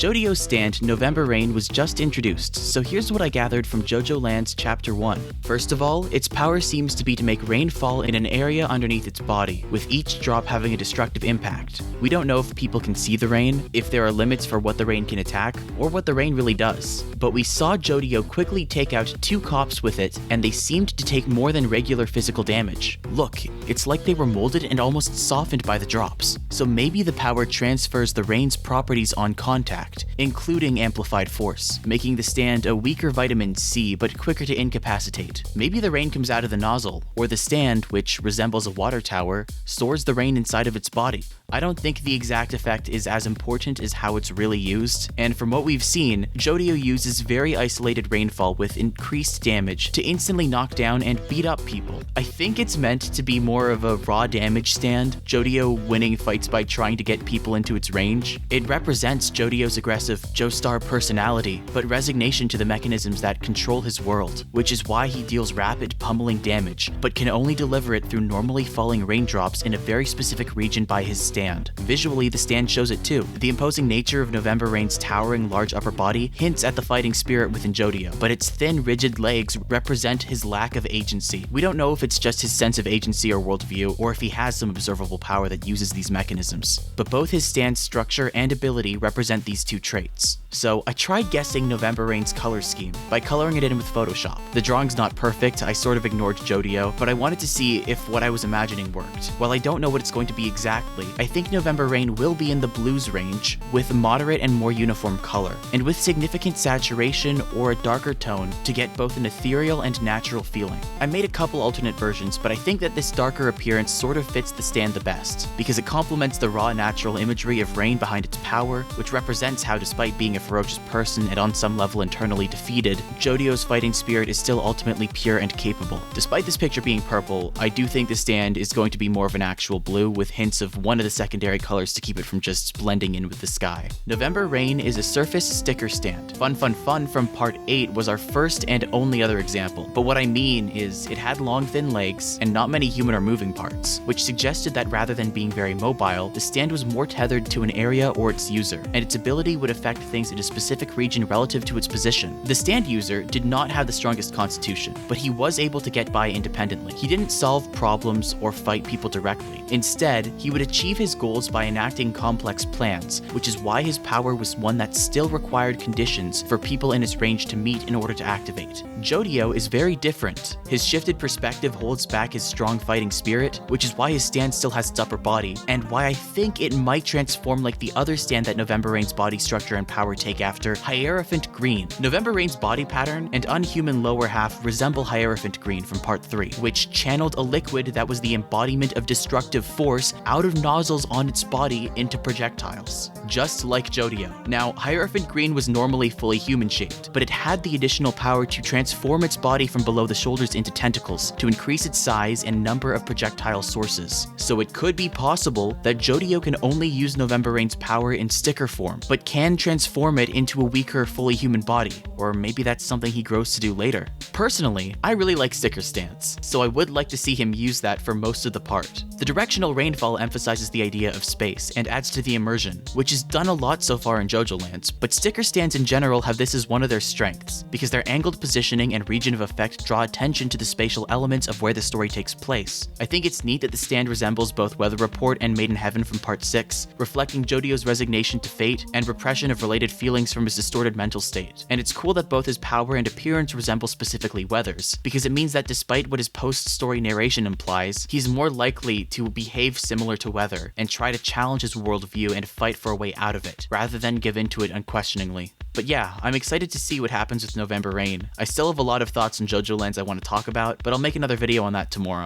Jojo's stand, November Rain, was just introduced, so here's what I gathered from Jojolands Chapter 1. First of all, its power seems to be to make rain fall in an area underneath its body, with each drop having a destructive impact. We don't know if people can see the rain, if there are limits for what the rain can attack, or what the rain really does. But we saw Jojo quickly take out 2 cops with it, and they seemed to take more than regular physical damage. Look, it's like they were molded and almost softened by the drops. So maybe the power transfers the rain's properties on contact, including amplified force, making the stand a weaker vitamin C but quicker to incapacitate. Maybe the rain comes out of the nozzle, or the stand, which resembles a water tower, stores the rain inside of its body. I don't think the exact effect is as important as how it's really used, and from what we've seen, Jojo uses very isolated rainfall with increased damage to instantly knock down and beat up people. I think it's meant to be more of a raw damage stand, Jojo winning fights by trying to get people into its range. It represents Jojo's aggressive Joestar personality, but resignation to the mechanisms that control his world, which is why he deals rapid pummeling damage, but can only deliver it through normally falling raindrops in a very specific region by his stand. Visually, the stand shows it too. The imposing nature of November Rain's towering large upper body hints at the fighting spirit within Jojo, but its thin, rigid legs represent his lack of agency. We don't know if it's just his sense of agency or worldview, or if he has some observable power that uses these mechanisms. But both his stand's structure and ability represent these 2 traits. So I tried guessing November Rain's color scheme by coloring it in with Photoshop. The drawing's not perfect, I sort of ignored Jojo, but I wanted to see if what I was imagining worked. While I don't know what it's going to be exactly, I think November Rain will be in the blues range, with moderate and more uniform color, and with significant saturation or a darker tone to get both an ethereal and natural feeling. I made a couple alternate versions, but I think that this darker appearance sort of fits the stand the best, because it complements the raw natural imagery of rain behind its power, which represents how, despite being a ferocious person and on some level internally defeated, Jojo's fighting spirit is still ultimately pure and capable. Despite this picture being purple, I do think the stand is going to be more of an actual blue, with hints of one of the secondary colors to keep it from just blending in with the sky. November Rain is a surface sticker stand. Fun from part 8 was our first and only other example, but what I mean is it had long thin legs and not many human or moving parts, which suggested that rather than being very mobile, the stand was more tethered to an area or its user, and its ability would affect things in a specific region relative to its position. The stand user did not have the strongest constitution, but he was able to get by independently. He didn't solve problems or fight people directly. Instead, he would achieve his goals by enacting complex plans, which is why his power was one that still required conditions for people in his range to meet in order to activate. Jojo is very different. His shifted perspective holds back his strong fighting spirit, which is why his stand still has its upper body, and why I think it might transform like the other stand that November Rain's body structure and power take after, Hierophant Green. November Rain's body pattern and unhuman lower half resemble Hierophant Green from part 3, which channeled a liquid that was the embodiment of destructive force out of nozzles on its body into projectiles, just like Jojo. Now, Hierophant Green was normally fully human-shaped, but it had the additional power to transform its body from below the shoulders into tentacles to increase its size and number of projectile sources. So it could be possible that Jojo can only use November Rain's power in sticker form, but can transform it into a weaker, fully human body, or maybe that's something he grows to do later. Personally, I really like sticker stands, so I would like to see him use that for most of the part. The directional rainfall emphasizes the idea of space and adds to the immersion, which is done a lot so far in Jojolands, but sticker stands in general have this as one of their strengths, because their angled positioning and region of effect draw attention to the spatial elements of where the story takes place. I think it's neat that the stand resembles both Weather Report and Made in Heaven from part 6, reflecting Jojo's resignation to fate and repression of related feelings from his distorted mental state. And it's cool that both his power and appearance resemble specifically Weather's, because it means that despite what his post-story narration implies, he's more likely to behave similar to Weather and try to challenge his worldview and fight for a way out of it, rather than give in to it unquestioningly. But yeah, I'm excited to see what happens with November Rain. I still have a lot of thoughts on Jojolands I want to talk about, but I'll make another video on that tomorrow.